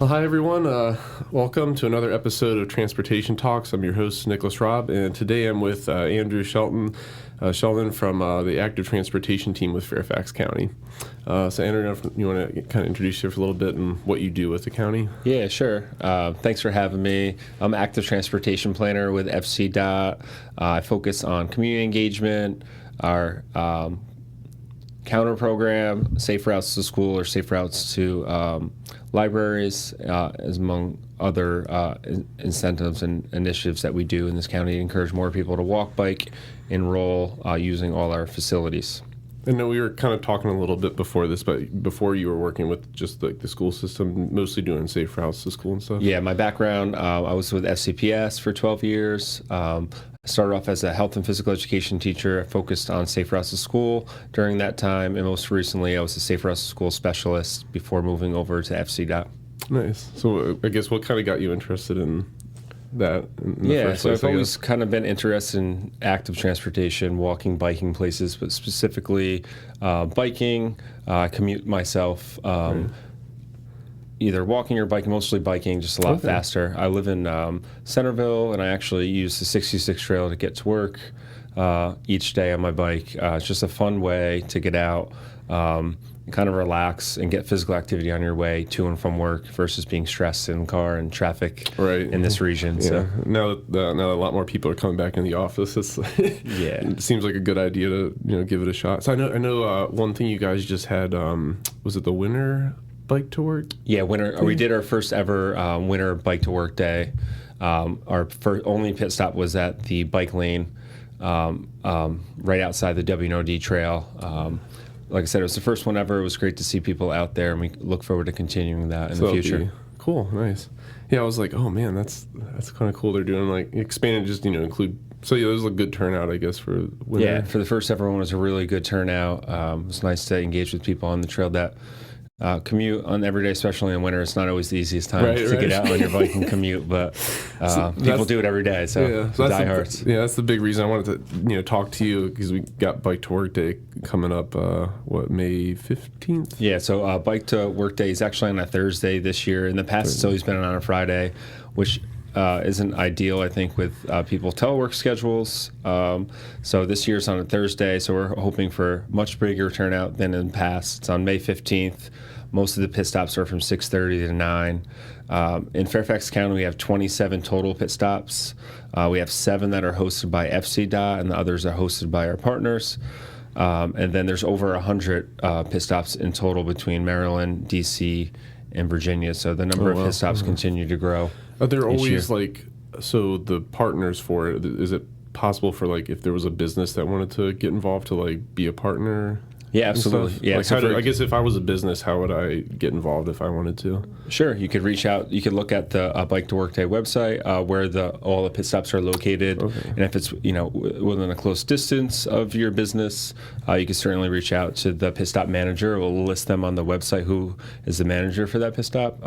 Well, hi, everyone. Welcome to another episode of Transportation Talks. I'm your host, Nicholas Robb, and today I'm with Andrew Sheldon from the Active Transportation team with Fairfax County. So, Andrew, you want to kind of introduce yourself a little bit and what you do with the county? Yeah, sure. Thanks for having me. I'm Active Transportation Planner with FCDOT. I focus on community engagement, our counter program, safe routes to school or safe routes to libraries, as among other incentives and initiatives that we do in this county to encourage more people to walk, bike, enroll using all our facilities. I know we were kind of talking a little bit before this, but before you were working with just like the school system, mostly doing safe routes to school and stuff? Yeah, my background, I was with FCPS for 12 years. I started off as a health and physical education teacher. I focused on safe routes to school during that time, and most recently I was a safe routes to school specialist before moving over to FCDOT. Nice. So I guess what kind of got you interested in that in the first place, I've always kind of been interested in active transportation, walking, biking places, but specifically biking. I commute myself, either walking or biking, mostly biking, just a lot faster. I live in Centerville, and I actually use the 66 trail to get to work each day on my bike. It's just a fun way to get out, kind of relax and get physical activity on your way to and from work versus being stressed in the car and traffic in this region. Yeah. So now that a lot more people are coming back in the office, it seems like a good idea to give it a shot. So I know one thing you guys just had, was it the winter bike to work? Yeah, winter. We did our first ever winter bike to work day. Our only pit stop was at the bike lane right outside the WNOD trail. Like I said, it was the first one ever. It was great to see people out there, and we look forward to continuing that in the future. Cool, nice. Yeah, I was like, oh man, that's kind of cool. They're doing like expanded, just include. So yeah, it was a good turnout, I guess, for winter. Yeah, for the first ever one, it was a really good turnout. It was nice to engage with people on the trail that commute on every day, especially in winter. It's not always the easiest time to get out on your bike and commute, but people do it every day, so diehards. That's the big reason I wanted to talk to you, because we got Bike to Work Day coming up, May 15th? Yeah, so Bike to Work Day is actually on a Thursday this year. In the past, it's always been on a Friday, which isn't ideal, I think, with people's telework schedules. So this year's on a Thursday, so we're hoping for much bigger turnout than in the past. It's on May 15th. Most of the pit stops are from 6:30 to 9. In Fairfax County, we have 27 total pit stops. We have 7 that are hosted by FCDOT, and the others are hosted by our partners. And then there's over 100 pit stops in total between Maryland, D.C., and Virginia. So the number of pit stops continue to grow. Are there always so the partners for it, is it possible for if there was a business that wanted to get involved to be a partner? Yeah, absolutely. Yeah, I guess if I was a business, how would I get involved if I wanted to? Sure, you could reach out. You could look at the Bike to Work Day website where all the pit stops are located, and if it's within a close distance of your business, you can certainly reach out to the pit stop manager. We'll list them on the website who is the manager for that pit stop.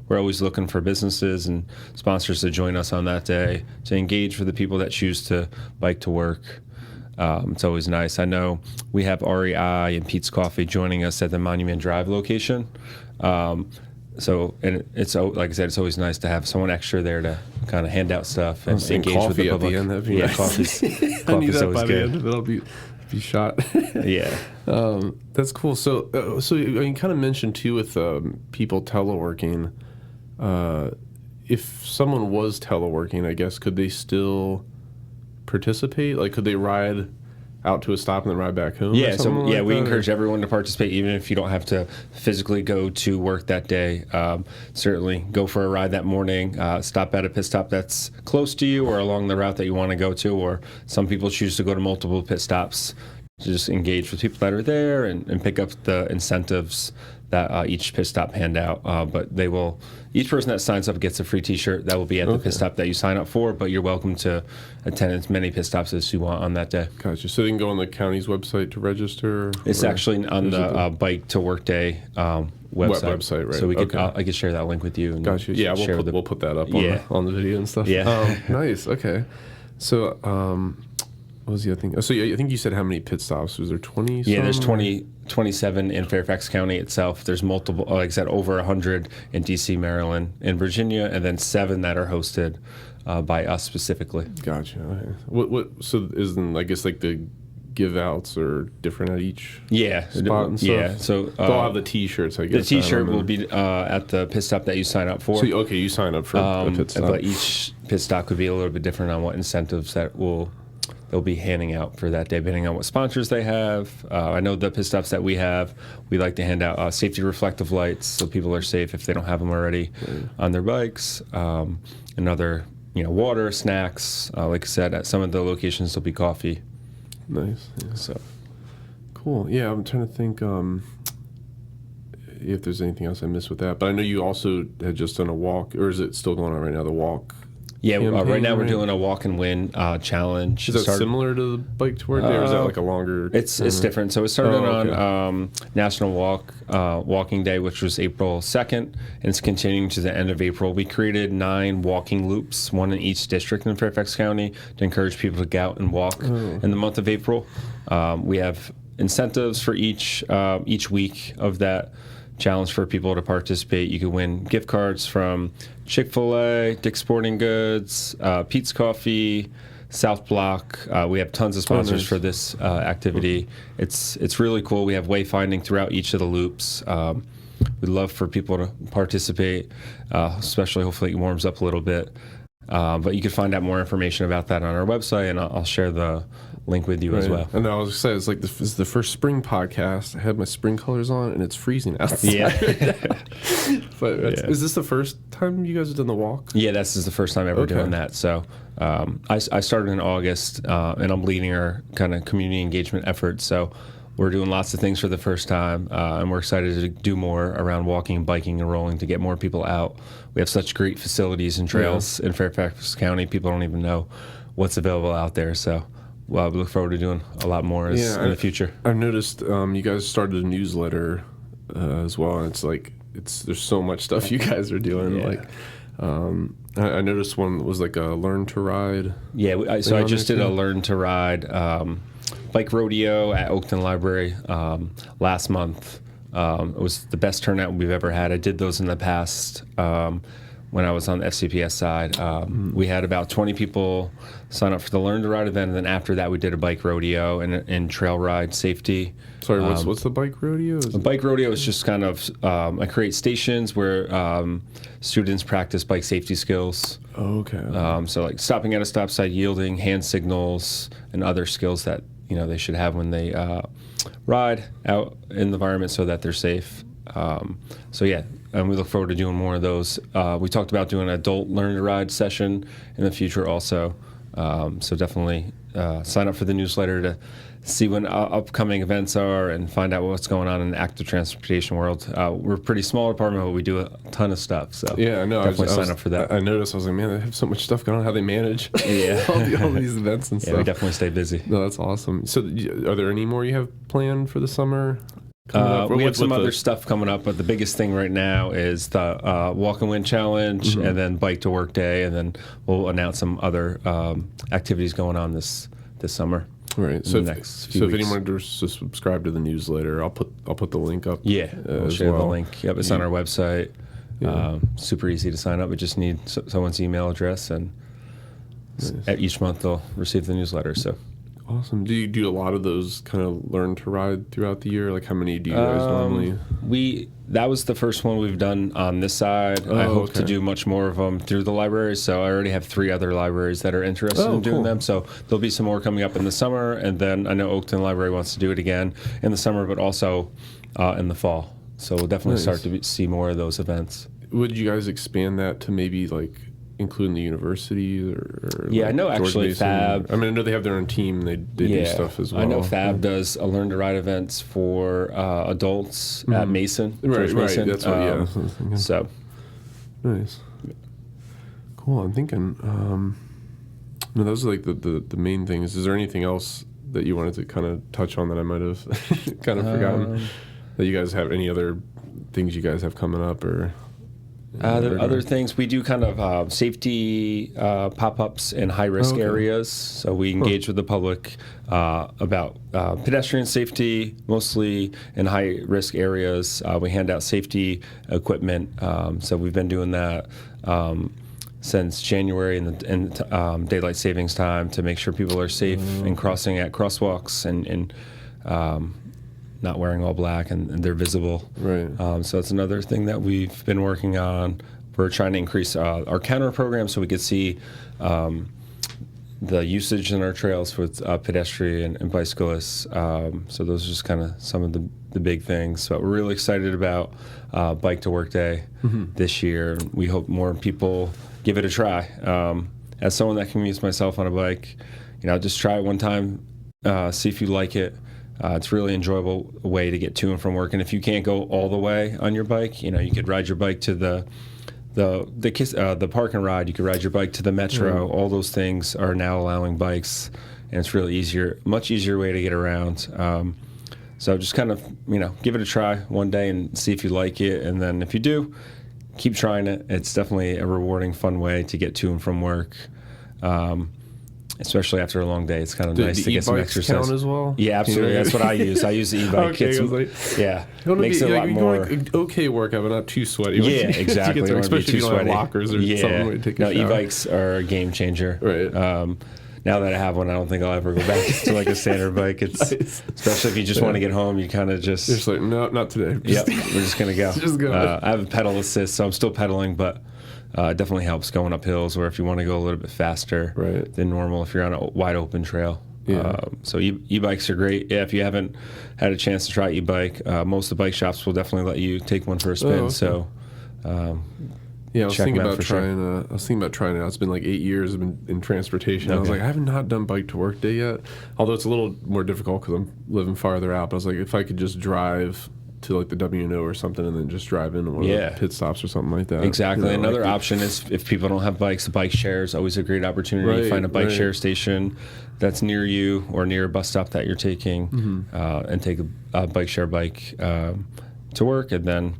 We're always looking for businesses and sponsors to join us on that day to engage with the people that choose to bike to work. It's always nice. I know we have REI and Pete's Coffee joining us at the Monument Drive location. And it's, like I said, it's always nice to have someone extra there to kind of hand out stuff and engage with the public. At the end, that'd be nice. Coffee's always good. That'll be shot. Yeah. That's cool. So you kind of mentioned too with people teleworking. If someone was teleworking, I guess, could they still participate? Could they ride out to a stop and then ride back home? Yeah, we encourage everyone to participate, even if you don't have to physically go to work that day. Certainly go for a ride that morning, stop at a pit stop that's close to you or along the route that you want to go to, or some people choose to go to multiple pit stops to just engage with people that are there and pick up the incentives that each pit stop hand out. But each person that signs up gets a free T-shirt that will be at the pit stop that you sign up for, but you're welcome to attend as many pit stops as you want on that day. Gotcha. So they can go on the county's website to register? It's actually on the Bike to Work Day website. Right. So I could share that link with you. And gotcha. Yeah, we'll put that up on the video and stuff. Yeah. Nice. Okay. So what was the other thing? Oh, so I think you said how many pit stops? Was there 20? Yeah, there's 27 in Fairfax County itself. There's multiple, like I said, over 100 in D.C., Maryland, and Virginia, and then 7 that are hosted by us specifically. Gotcha. Okay. So isn't, I guess, like the give outs are different at each spot and stuff? Yeah. So they'll have the T-shirts, I guess. The T-shirt will be at the pit stop that you sign up for. So you sign up for a pit stop. But each pit stop could be a little bit different on what incentives that they'll be handing out for that day, depending on what sponsors they have. I know the pit stops that we have, we like to hand out safety reflective lights so people are safe if they don't have them already on their bikes. And other, water, snacks. Like I said, at some of the locations there'll be coffee. Nice. Yeah. So cool. Yeah, I'm trying to think if there's anything else I missed with that. But I know you also had just done a walk, or is it still going on right now? The walk. Yeah, right now we're doing a walk and win challenge. Is that similar to the Bike to Work Day, or is that like a longer? It's different. So it started on National Walking Day, which was April 2nd, and it's continuing to the end of April. We created 9 walking loops, one in each district in Fairfax County, to encourage people to go out and walk in the month of April. We have incentives for each week of that challenge for people to participate. You can win gift cards from Chick-fil-A, Dick's Sporting Goods, Pete's Coffee, South Block. We have tons of sponsors for this activity. It's really cool. We have wayfinding throughout each of the loops. We'd love for people to participate, especially hopefully it warms up a little bit. But you can find out more information about that on our website, and I'll share the link with you as well. And I was excited. It's like this is the first spring podcast. I had my spring colors on, and it's freezing outside. Yeah. But is this the first time you guys have done the walk? Yeah, this is the first time ever doing that. So I started in August, and I'm leading our kind of community engagement efforts. So we're doing lots of things for the first time, and we're excited to do more around walking, biking, and rolling to get more people out. We have such great facilities and trails in Fairfax County. People don't even know what's available out there. So we look forward to doing a lot more in the future. I've noticed you guys started a newsletter as well, and there's so much stuff you guys are doing. Yeah. Like I noticed one was like a Learn to Ride. Yeah, so I just did a Learn to Ride bike rodeo at Oakton Library last month. It was the best turnout we've ever had. I did those in the past when I was on the FCPS side. We had about 20 people sign up for the Learn to Ride event, and then after that we did a bike rodeo and trail ride safety. Sorry, what's the bike rodeo? The bike rodeo is just kind of I create stations where students practice bike safety skills. Oh, okay. So like stopping at a stop sign, yielding, hand signals, and other skills that they should have when they ride out in the environment so that they're safe. And we look forward to doing more of those. We talked about doing an adult Learn to Ride session in the future also. So definitely sign up for the newsletter to see when upcoming events are and find out what's going on in the active transportation world. We're a pretty small department, but we do a ton of stuff. So yeah, I know. Definitely sign up for that. I noticed. I was like, man, they have so much stuff going on. How they manage all these events and stuff. Yeah, we definitely stay busy. No, that's awesome. So are there any more you have planned for the summer? We have some other stuff coming up, but the biggest thing right now is the Walk and Win Challenge, and then Bike to Work Day, and then we'll announce some other activities going on this summer. Right. So if anyone wants to subscribe to the newsletter, I'll put the link up. Yeah, we'll share the link. Yep, it's on our website. Yeah. Super easy to sign up. We just need someone's email address, and at each month they'll receive the newsletter. So. Awesome. Do you do a lot of those kind of Learn to Ride throughout the year? Like how many do you guys normally? That was the first one we've done on this side. I hope to do much more of them through the libraries. So I already have 3 other libraries that are interested in doing them. So there'll be some more coming up in the summer. And then I know Oakton Library wants to do it again in the summer, but also in the fall. So we'll definitely start to see more of those events. Would you guys expand that to maybe like including the university or yeah, like I know George actually Mason? Fab. I mean, I know they have their own team. They do stuff as well. I know Fab does a Learn to Ride events for adults at Mason. Right, Mason. That's what. Yeah. That's what I was thinking. So nice. Cool. I'm thinking. No, those are like the main things. Is there anything else that you wanted to kind of touch on that I might have kind of forgotten? That you guys have any other things you guys have coming up or Other things, we do kind of safety pop-ups in high-risk areas. So we engage with the public about pedestrian safety, mostly in high-risk areas. We hand out safety equipment. So we've been doing that since January in daylight savings time to make sure people are safe and crossing at crosswalks and not wearing all black and they're visible. Right. So that's another thing that we've been working on. We're trying to increase our counter program so we could see the usage in our trails with pedestrian and bicyclists. So those are just kind of some of the big things. But we're really excited about Bike to Work Day this year. We hope more people give it a try. As someone that commutes myself on a bike, just try it one time, see if you like it. It's a really enjoyable way to get to and from work. And if you can't go all the way on your bike, you could ride your bike to the park and ride. You could ride your bike to the metro. All those things are now allowing bikes, and it's really much easier way to get around. So just kind of, give it a try one day and see if you like it. And then if you do, keep trying it. It's definitely a rewarding, fun way to get to and from work. Especially after a long day, it's kind of nice to get some exercise. Count as well? Yeah, absolutely. That's what I use. I use the e-bike. Okay, Makes it a lot more. Okay workout, but not too sweaty. Yeah, exactly. Especially if you don't have lockers or something where you take a shower. E-bikes are a game changer. Right. Now that I have one, I don't think I'll ever go back to like a standard bike. It's especially if you just want to get home, you kind of just. You're just like, no, not today. Yep, we're just gonna go. Just go. I have a pedal assist, so I'm still pedaling, but. It definitely helps going up hills, or if you want to go a little bit faster than normal if you're on a wide open trail. Yeah. So e-bikes are great. Yeah, if you haven't had a chance to try e-bike, most of the bike shops will definitely let you take one for a spin. Okay. So yeah, I was thinking about trying it. It's been like 8 years I've been in transportation. I was like, I have not done Bike to Work Day yet. Although it's a little more difficult because I'm living farther out. But I was like, if I could just drive to like the W&O or something and then just drive into one of the pit stops or something like that. Exactly. Another option is if people don't have bikes, the bike share is always a great opportunity. Find a bike share station that's near you or near a bus stop that you're taking and take a bike share bike to work and then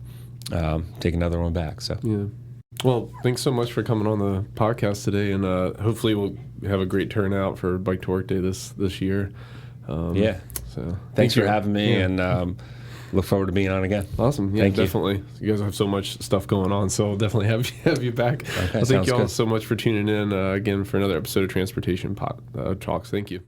take another one back. So yeah. Well, thanks so much for coming on the podcast today, and hopefully we'll have a great turnout for Bike to Work Day this year. So thanks for having me and look forward to being on again. Awesome. Yeah, Thank definitely. You guys have so much stuff going on, so I'll definitely have you back. Okay, thank you all so much for tuning in again for another episode of Transportation Talks. Thank you.